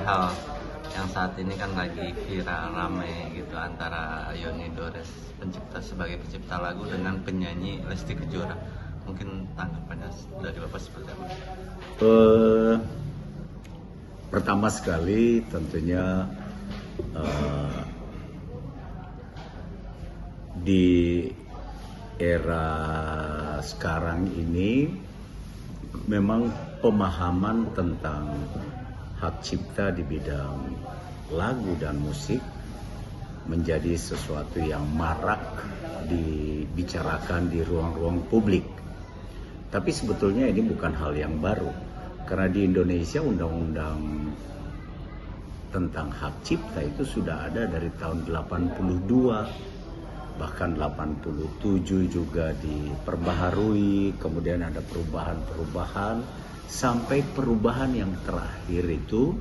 hal yang saat ini kan lagi viral rame gitu antara Yoni Dores sebagai pencipta lagu dengan penyanyi Lesti Kejora. Mungkin tanggapannya dari Bapak seperti apa? Pertama sekali tentunya di era sekarang ini memang pemahaman tentang hak cipta di bidang lagu dan musik menjadi sesuatu yang marak dibicarakan di ruang-ruang publik. Tapi sebetulnya ini bukan hal yang baru, karena di Indonesia undang-undang tentang hak cipta itu sudah ada dari tahun 82, bahkan 87 juga diperbaharui, kemudian ada perubahan-perubahan, sampai perubahan yang terakhir itu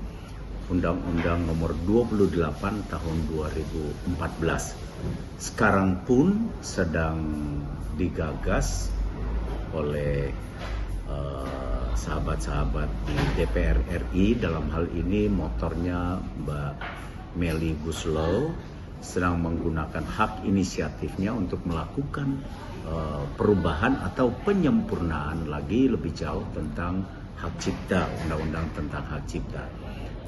Undang-Undang Nomor 28 tahun 2014. Sekarang pun sedang digagas oleh sahabat-sahabat di DPR RI, dalam hal ini motornya Mbak Melly Guslow sedang menggunakan hak inisiatifnya untuk melakukan perubahan atau penyempurnaan lagi lebih jauh tentang hak cipta, undang-undang tentang hak cipta.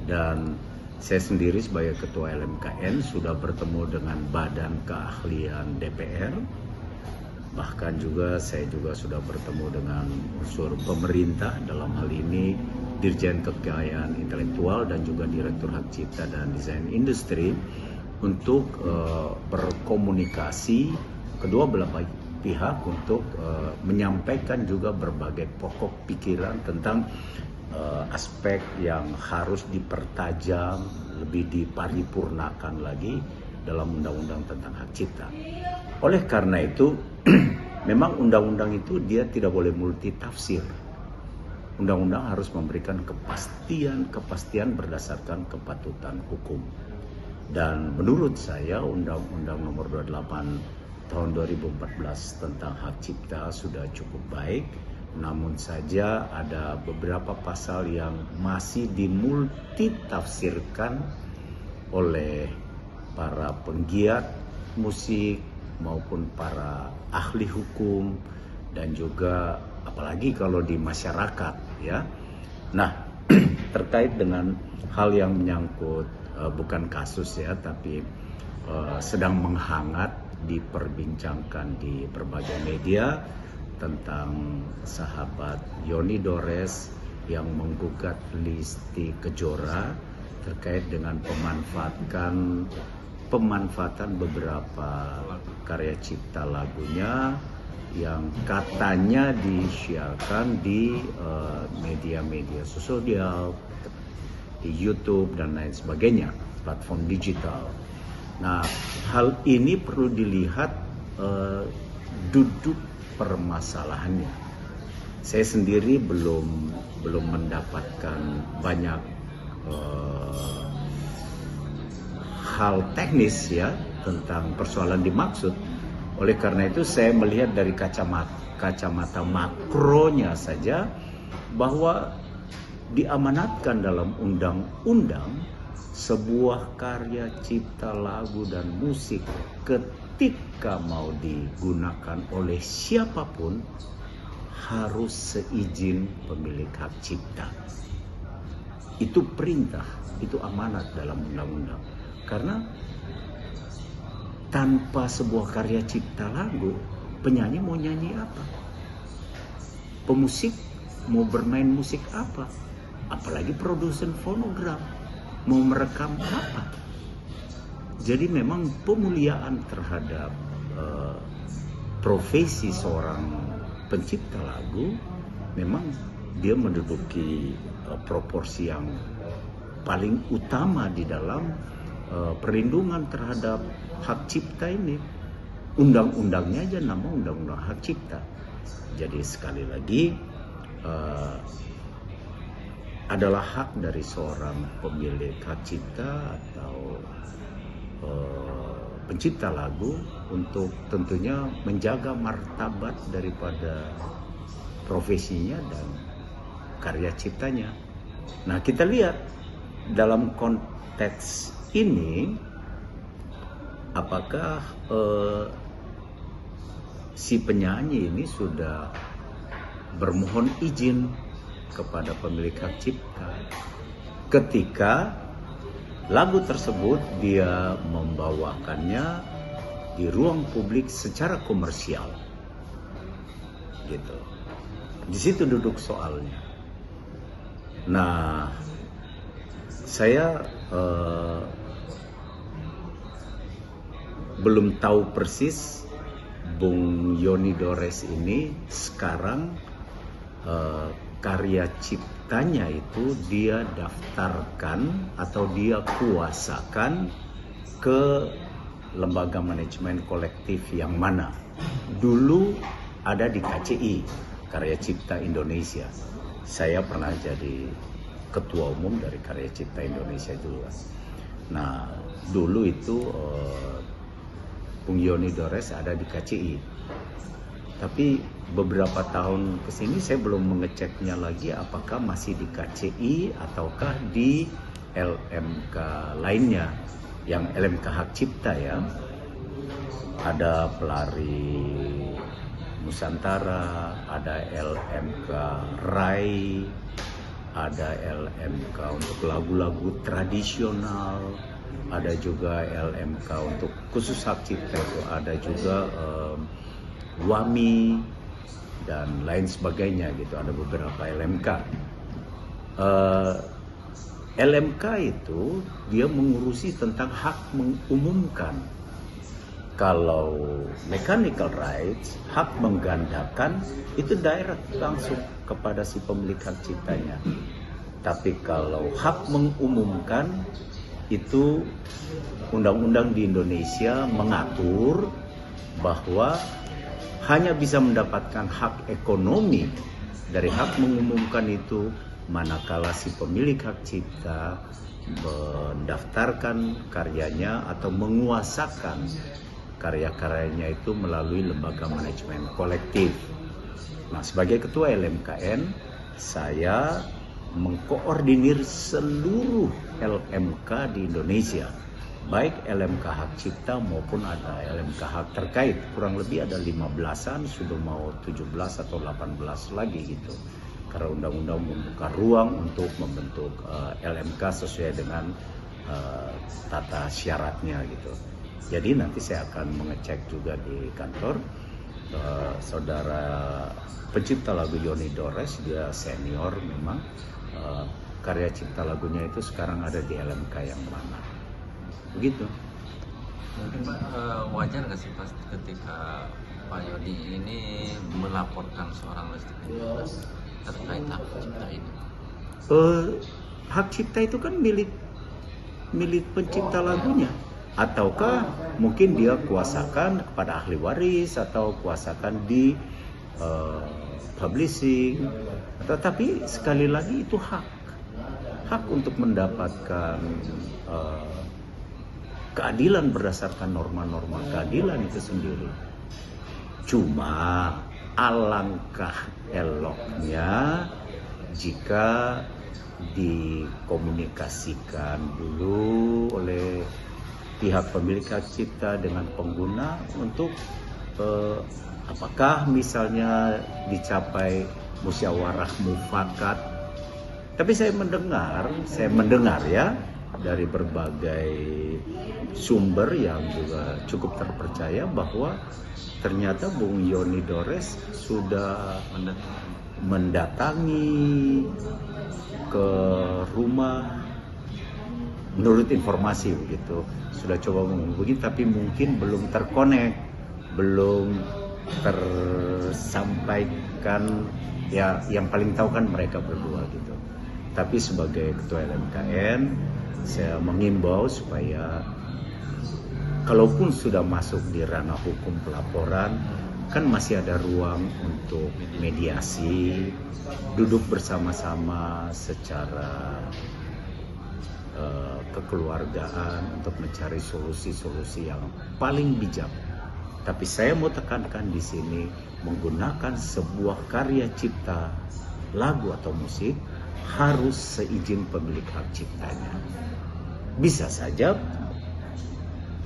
Dan saya sendiri sebagai ketua LMKN sudah bertemu dengan badan keahlian DPR, bahkan juga saya juga sudah bertemu dengan unsur pemerintah, dalam hal ini Dirjen Kekayaan Intelektual dan juga Direktur Hak Cipta dan Desain Industri, untuk berkomunikasi kedua belah pihak untuk menyampaikan juga berbagai pokok pikiran tentang aspek yang harus dipertajam, lebih diparipurnakan lagi dalam undang-undang tentang hak cipta. Oleh karena itu, memang undang-undang itu dia tidak boleh multitafsir. Undang-undang harus memberikan kepastian berdasarkan kepatutan hukum. Dan menurut saya Undang-Undang Nomor 28 tahun 2014 tentang hak cipta sudah cukup baik. Namun saja ada beberapa pasal yang masih dimultitafsirkan oleh para penggiat musik maupun para ahli hukum dan juga apalagi kalau di masyarakat, ya. Nah, terkait dengan hal yang menyangkut bukan kasus ya, tapi sedang menghangat diperbincangkan di berbagai media tentang sahabat Yoni Dores yang menggugat Lesti Kejora terkait dengan pemanfaatan beberapa karya cipta lagunya yang katanya disiarkan di media-media sosial, di YouTube dan lain sebagainya, platform digital. Nah, hal ini perlu dilihat duduk permasalahannya. Saya sendiri belum mendapatkan banyak hal teknis ya tentang persoalan dimaksud. Oleh karena itu saya melihat dari kacamata makronya saja bahwa diamanatkan dalam undang-undang sebuah karya cipta lagu dan musik ketika mau digunakan oleh siapapun harus seizin pemilik hak cipta. Itu perintah, itu amanat dalam undang-undang. Karena tanpa sebuah karya cipta lagu, penyanyi mau nyanyi apa? Pemusik mau bermain musik apa? Apalagi produsen fonogram mau merekam apa? Jadi memang pemuliaan terhadap profesi seorang pencipta lagu memang dia menduduki proporsi yang paling utama di dalam perlindungan terhadap hak cipta ini. Undang-undangnya aja nama undang-undang hak cipta. Jadi sekali lagi adalah hak dari seorang pemilik hak cipta atau pencipta lagu untuk tentunya menjaga martabat daripada profesinya dan karya ciptanya. Nah, kita lihat dalam konteks ini, apakah si penyanyi ini sudah bermohon izin kepada pemilik hak cipta ketika lagu tersebut dia membawakannya di ruang publik secara komersial, gitu. Di situ duduk soalnya. Nah, saya belum tahu persis Bung Yoni Dores ini sekarang karya ciptanya itu dia daftarkan atau dia kuasakan ke lembaga manajemen kolektif yang mana. Dulu ada di KCI, Karya Cipta Indonesia. Saya pernah jadi ketua umum dari Karya Cipta Indonesia juga. Nah, dulu itu Bung Yoni Dores ada di KCI. Tapi beberapa tahun ke sini saya belum mengeceknya lagi apakah masih di KCI ataukah di LMK lainnya, yang LMK Hak Cipta ya. Ada Pelari Nusantara, ada LMK Rai, ada LMK untuk lagu-lagu tradisional, ada juga LMK untuk khusus hak cipta itu, ada juga WAMI dan lain sebagainya gitu, ada beberapa LMK. LMK itu dia mengurusi tentang hak mengumumkan. Kalau mechanical rights, hak menggandakan itu direct langsung kepada si pemilik hak ciptanya. Tapi kalau hak mengumumkan itu undang-undang di Indonesia mengatur bahwa hanya bisa mendapatkan hak ekonomi dari hak mengumumkan itu manakala si pemilik hak cipta mendaftarkan karyanya atau menguasakan karya-karyanya itu melalui lembaga manajemen kolektif. Nah, sebagai ketua LMKN, saya mengkoordinir seluruh LMK di Indonesia, baik LMK hak cipta maupun ada LMK hak terkait. Kurang lebih ada 15-an, sudah mau 17 atau 18 lagi gitu. Karena undang-undang membuka ruang untuk membentuk LMK sesuai dengan tata syaratnya gitu. Jadi nanti saya akan mengecek juga di kantor saudara pencipta lagu Yoni Dores, dia senior memang, karya cipta lagunya itu sekarang ada di LMK yang mana. Begitu. Mungkin Pak, wajar nggak sih pas ketika Pak Yoni ini melaporkan seorang Lesti Kejora terkait hak cipta ini? Hak cipta itu kan milik pencipta lagunya, ataukah mungkin dia kuasakan kepada ahli waris atau kuasakan di publishing. Tetapi sekali lagi itu hak untuk mendapatkan keadilan berdasarkan norma-norma keadilan itu sendiri. Cuma alangkah eloknya jika dikomunikasikan dulu oleh pihak pemilik hak cipta dengan pengguna untuk apakah misalnya dicapai musyawarah mufakat. Tapi saya mendengar ya dari berbagai sumber yang juga cukup terpercaya bahwa ternyata Bung Yoni Dores sudah mendatangi ke rumah, menurut informasi begitu, sudah coba menghubungi tapi mungkin belum terkonek, belum tersampaikan ya, yang paling tahu kan mereka berdua gitu. Tapi sebagai ketua LMKN saya mengimbau supaya kalaupun sudah masuk di ranah hukum pelaporan, kan masih ada ruang untuk mediasi, duduk bersama-sama secara kekeluargaan untuk mencari solusi-solusi yang paling bijak. Tapi saya mau tekankan di sini, menggunakan sebuah karya cipta lagu atau musik harus seizin pemilik hak ciptanya. Bisa saja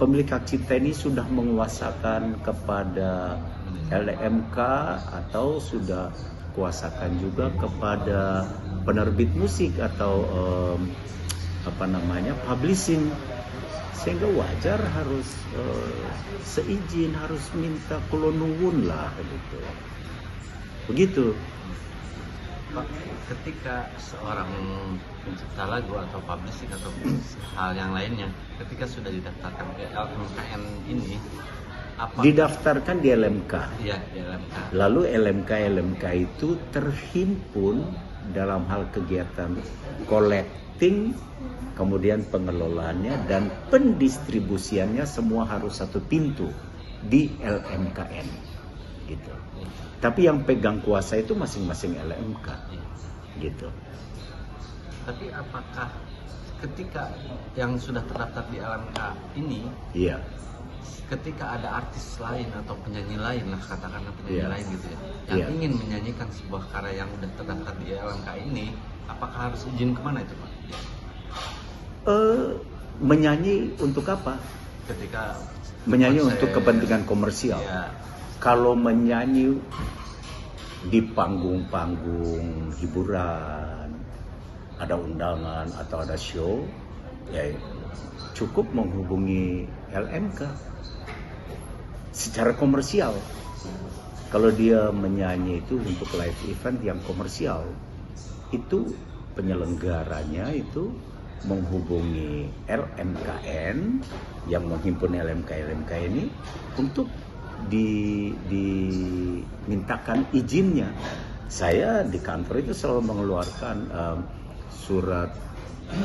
pemilik hak cipta ini sudah menguasakan kepada LMK atau sudah kuasakan juga kepada penerbit musik atau publishing, sehingga wajar harus seizin, harus minta kulonungun lah gitu. Begitu. Pak, ketika seorang pencipta lagu atau publishing atau hal yang lainnya, ketika sudah didaftarkan ke LMKN ini, apa? Didaftarkan di LMK. Iya, di LMK. Lalu LMK itu terhimpun dalam hal kegiatan collecting, kemudian pengelolaannya dan pendistribusiannya semua harus satu pintu di LMKN gitu. Tapi yang pegang kuasa itu masing-masing LMK gitu. Tapi apakah ketika yang sudah terdaftar di LMK ini, iya, ketika ada artis lain atau penyanyi lain lah, katakanlah penyanyi Iya. lain gitu ya, yang Iya. ingin menyanyikan sebuah karya yang sudah terdaftar di LMK ini, apakah harus izin kemana itu Pak? Menyanyi untuk apa? Ketika Menyanyi konser, untuk kepentingan komersial. ya, Kalau menyanyi di panggung-panggung hiburan, ada undangan atau ada show, ya cukup menghubungi LMK secara komersial. Kalau dia menyanyi itu untuk live event yang komersial, itu penyelenggaranya itu menghubungi LMKN yang menghimpun LMK ini untuk dimintakan izinnya. Saya di kantor itu selalu mengeluarkan surat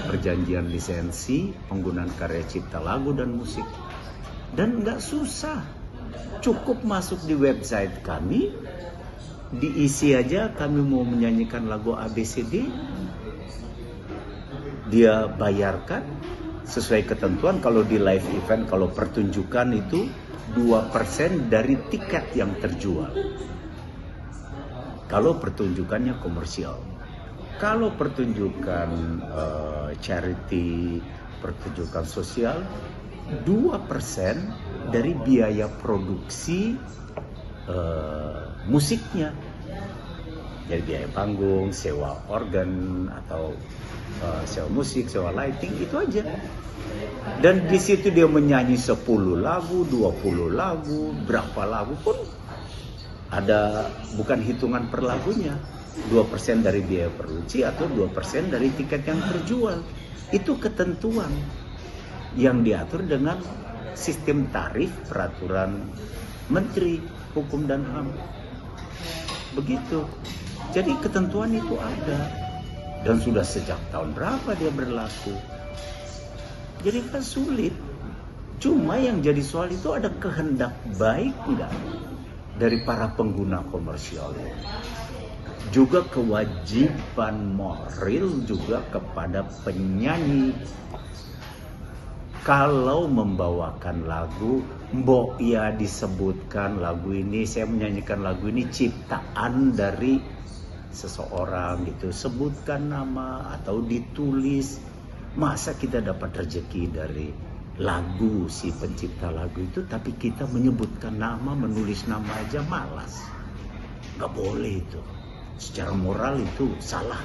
perjanjian lisensi penggunaan karya cipta lagu dan musik, dan nggak susah, cukup masuk di website kami, diisi aja kami mau menyanyikan lagu ABCD, dia bayarkan sesuai ketentuan. Kalau di live event, kalau pertunjukan itu 2% dari tiket yang terjual. Kalau pertunjukannya komersial. Kalau pertunjukan charity, pertunjukan sosial, 2% dari biaya produksi musiknya. Jadi biaya panggung, sewa organ atau sewa musik, sewa lighting, itu aja. Dan di situ dia menyanyi 10 lagu, 20 lagu, berapa lagu pun ada, bukan hitungan per lagunya. 2% dari biaya produksi atau 2% dari tiket yang terjual. Itu ketentuan yang diatur dengan sistem tarif peraturan Menteri Hukum dan HAM. Begitu. Jadi ketentuan itu ada. Dan sudah sejak tahun berapa dia berlaku. Jadi kan sulit. Cuma yang jadi soal itu ada kehendak baik enggak dari para pengguna komersial. Juga kewajiban moral juga kepada penyanyi. Kalau membawakan lagu, mbok ya disebutkan lagu ini, saya menyanyikan lagu ini ciptaan dari seseorang gitu, sebutkan nama atau ditulis. Masa kita dapat rezeki dari lagu si pencipta lagu itu, tapi kita menyebutkan nama, menulis nama aja malas. Gak boleh itu. Secara moral itu salah.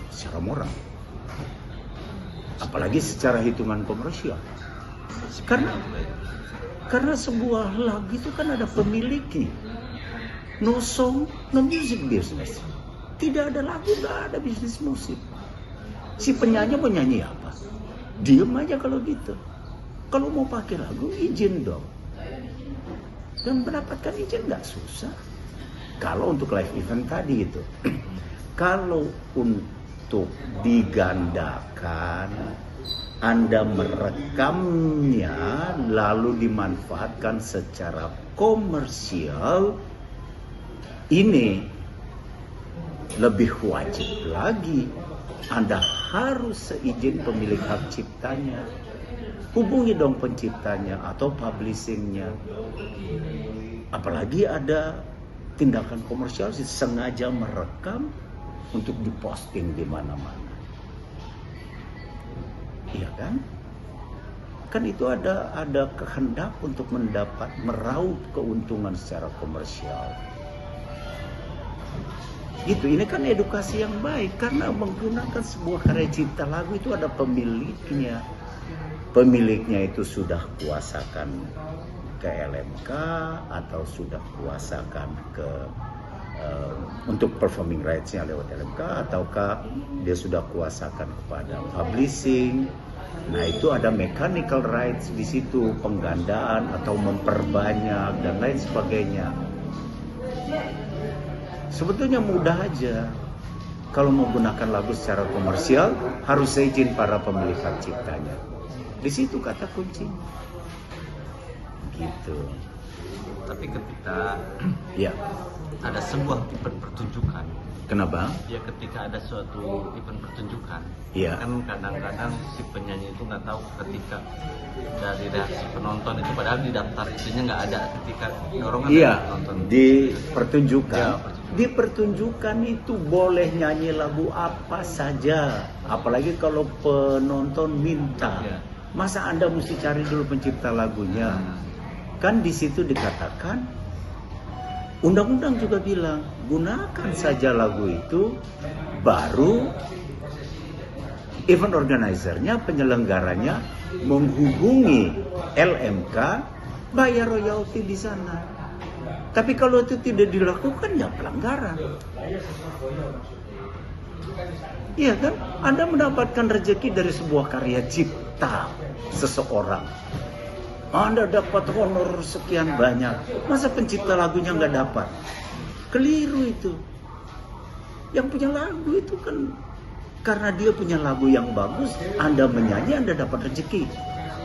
Secara moral. Apalagi secara hitungan komersial. Karena sebuah lagu itu kan ada pemiliknya. No song, no music business. Tidak ada lagu, gak ada bisnis musik. Si penyanyi mau nyanyi apa? Diem aja kalau gitu. Kalau mau pakai lagu, izin dong. Dan mendapatkan izin nggak susah. Kalau untuk live event tadi itu. Kalau untuk digandakan, Anda merekamnya lalu dimanfaatkan secara komersial, ini lebih wajib lagi. Anda harus seizin pemilik hak ciptanya. Hubungi dong penciptanya atau publishingnya. Apalagi ada tindakan komersial sengaja merekam untuk diposting di mana-mana. Iya kan? Kan itu ada kehendak untuk meraup keuntungan secara komersial. Gitu, ini kan edukasi yang baik karena menggunakan sebuah karya cipta lagu itu ada pemiliknya. Pemiliknya itu sudah kuasakan ke LMK atau sudah kuasakan ke untuk performing rights-nya lewat LMK, ataukah dia sudah kuasakan kepada publishing. Nah, itu ada mechanical rights di situ, penggandaan atau memperbanyak dan lain sebagainya. Sebetulnya mudah aja. Kalau menggunakan lagu secara komersial harus izin para pemilik hak ciptanya. Di situ kata kunci. Gitu. Tapi ketika Ya. ada sebuah event pertunjukan, Kenapa? ya ketika ada suatu event pertunjukan, Iya. kan kadang-kadang si penyanyi itu nggak tahu ketika dari reaksi penonton itu, padahal di daftar itunya nggak ada ketika dorongan Iya, dari penonton. di pertunjukan. Ya, Di pertunjukan itu boleh nyanyi lagu apa saja, apalagi kalau penonton minta. Ya. Masa Anda mesti cari dulu pencipta lagunya? Kan di situ dikatakan, undang-undang juga bilang, gunakan saja lagu itu, baru event organizer-nya, penyelenggaranya menghubungi LMK, bayar royalti di sana. Tapi kalau itu tidak dilakukan, ya pelanggaran. Iya kan? Anda mendapatkan rezeki dari sebuah karya cipta seseorang. Anda dapat honor sekian banyak. Masa pencipta lagunya nggak dapat? Keliru itu. Yang punya lagu itu kan, karena dia punya lagu yang bagus, Anda menyanyi, Anda dapat rezeki.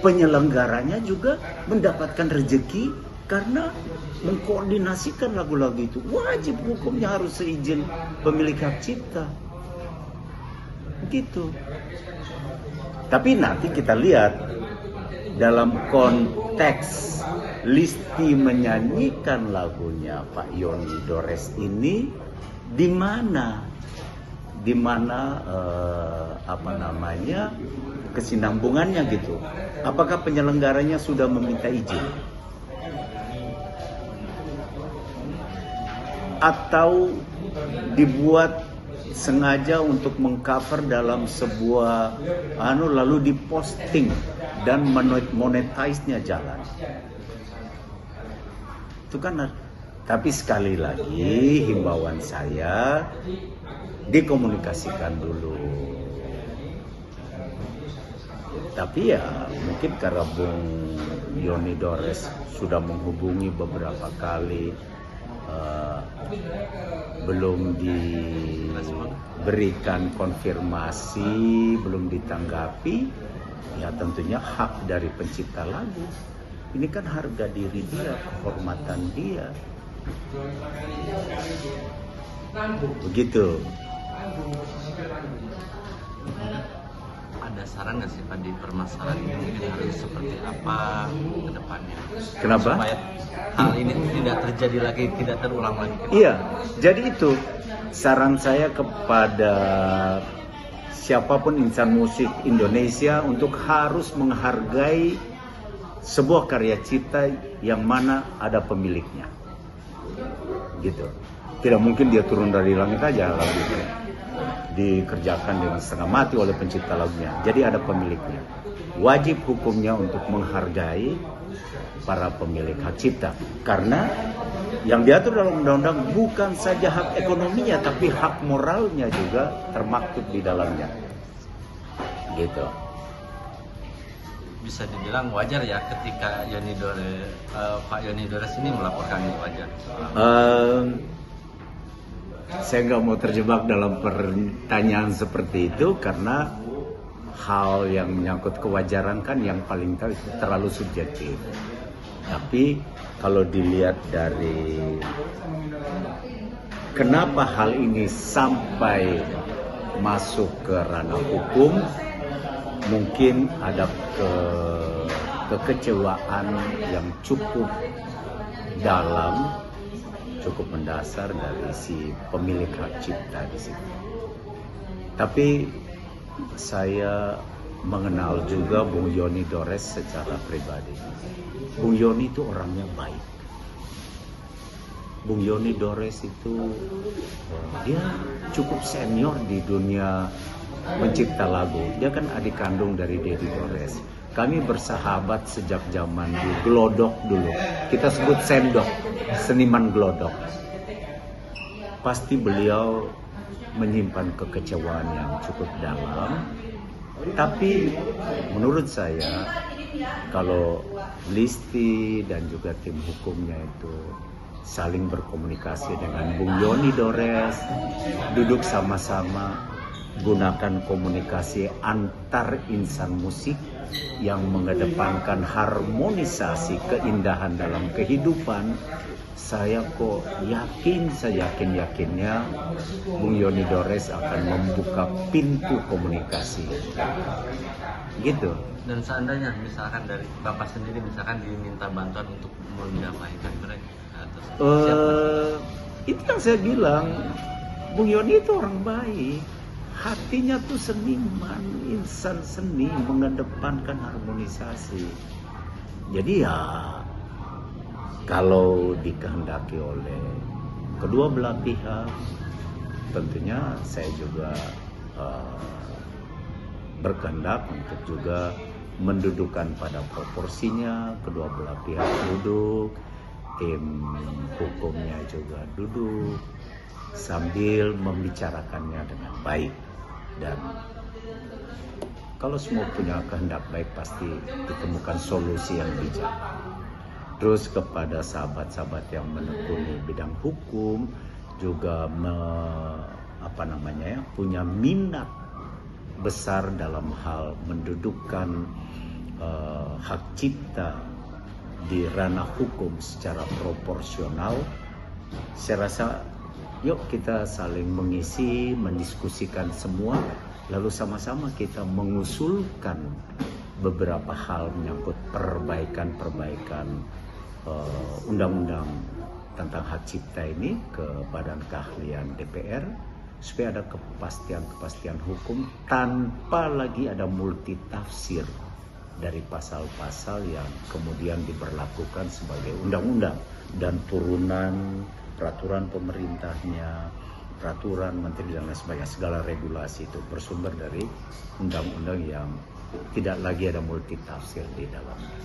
Penyelenggaranya juga mendapatkan rezeki karena mengkoordinasikan lagu-lagu itu. Wajib hukumnya harus seizin pemilik hak cipta. Gitu. Tapi nanti kita lihat dalam konteks Listi menyanyikan lagunya Pak Yoni Dores ini di mana kesinambungannya gitu. Apakah penyelenggaranya sudah meminta izin? Atau dibuat sengaja untuk mengcover dalam sebuah lalu diposting dan monetize-nya jalan. Itu kan. Tapi sekali lagi himbauan saya, dikomunikasikan dulu. Tapi ya mungkin karena Bung Yoni Dores sudah menghubungi beberapa kali, belum diberikan konfirmasi, belum ditanggapi, ya tentunya hak dari pencipta lagu. Ini kan harga diri dia, kehormatan dia. Begitu. Ada saran nggak sih Pak di permasalahan ini mungkin harus seperti apa ke depannya? Kenapa? Supaya hal ini tidak terjadi lagi, tidak terulang lagi. Iya, jadi itu saran saya kepada siapapun insan musik Indonesia untuk harus menghargai sebuah karya cipta yang mana ada pemiliknya. Gitu. Tidak mungkin dia turun dari langit aja lagu itu. Dikerjakan dengan setengah mati oleh pencipta lagunya. Jadi ada pemiliknya. Wajib hukumnya untuk menghargai para pemilik hak cipta. Karena yang diatur dalam undang-undang bukan saja hak ekonominya, tapi hak moralnya juga termaktub di dalamnya. Gitu. Bisa dibilang wajar ya ketika Pak Yoni Dores ini melaporkan itu wajar. Saya nggak mau terjebak dalam pertanyaan seperti itu karena hal yang menyangkut kewajaran kan yang paling tahu itu terlalu subjektif. Tapi kalau dilihat dari kenapa hal ini sampai masuk ke ranah hukum, mungkin ada kekecewaan yang cukup dalam, cukup mendasar dari si pemilik hak cipta di situ. Tapi saya mengenal juga Bung Yoni Dores secara pribadi. Bung Yoni itu orangnya baik. Bung Yoni Dores itu dia cukup senior di dunia mencipta lagu. Dia kan adik kandung dari Dedi Dores. Kami bersahabat sejak zaman di Glodok dulu. Kita sebut sendok, seniman Glodok. Pasti beliau menyimpan kekecewaan yang cukup dalam. Tapi menurut saya, kalau Listi dan juga tim hukumnya itu saling berkomunikasi dengan Bung Yoni Dores, duduk sama-sama, gunakan komunikasi antar insan musik yang mengedepankan harmonisasi keindahan dalam kehidupan, saya kok yakinnya Bung Yoni Dores akan membuka pintu komunikasi. Gitu. Dan seandainya misalkan dari Bapak sendiri misalkan diminta bantuan untuk mendamaikan mereka, atau siapa? Itu yang saya bilang, Bung Yoni itu orang baik. Hatinya tuh seniman, insan seni, mengedepankan harmonisasi. Jadi ya, kalau dikehendaki oleh kedua belah pihak, tentunya saya juga berkehendak untuk juga mendudukan pada proporsinya, kedua belah pihak duduk, tim hukumnya juga duduk, sambil membicarakannya dengan baik. Dan kalau semua punya kehendak baik, pasti ditemukan solusi yang bijak. Terus kepada sahabat-sahabat yang menekuni bidang hukum juga punya minat besar dalam hal mendudukkan hak cipta di ranah hukum secara proporsional. Saya rasa yuk kita saling mengisi, mendiskusikan semua, lalu sama-sama kita mengusulkan beberapa hal menyangkut perbaikan undang-undang tentang hak cipta ini ke Badan Keahlian DPR, supaya ada kepastian hukum tanpa lagi ada multitafsir dari pasal-pasal yang kemudian diberlakukan sebagai undang-undang dan turunan peraturan pemerintahnya, peraturan menteri dan lain sebagainya. Segala regulasi itu bersumber dari undang-undang yang tidak lagi ada multitafsir di dalamnya.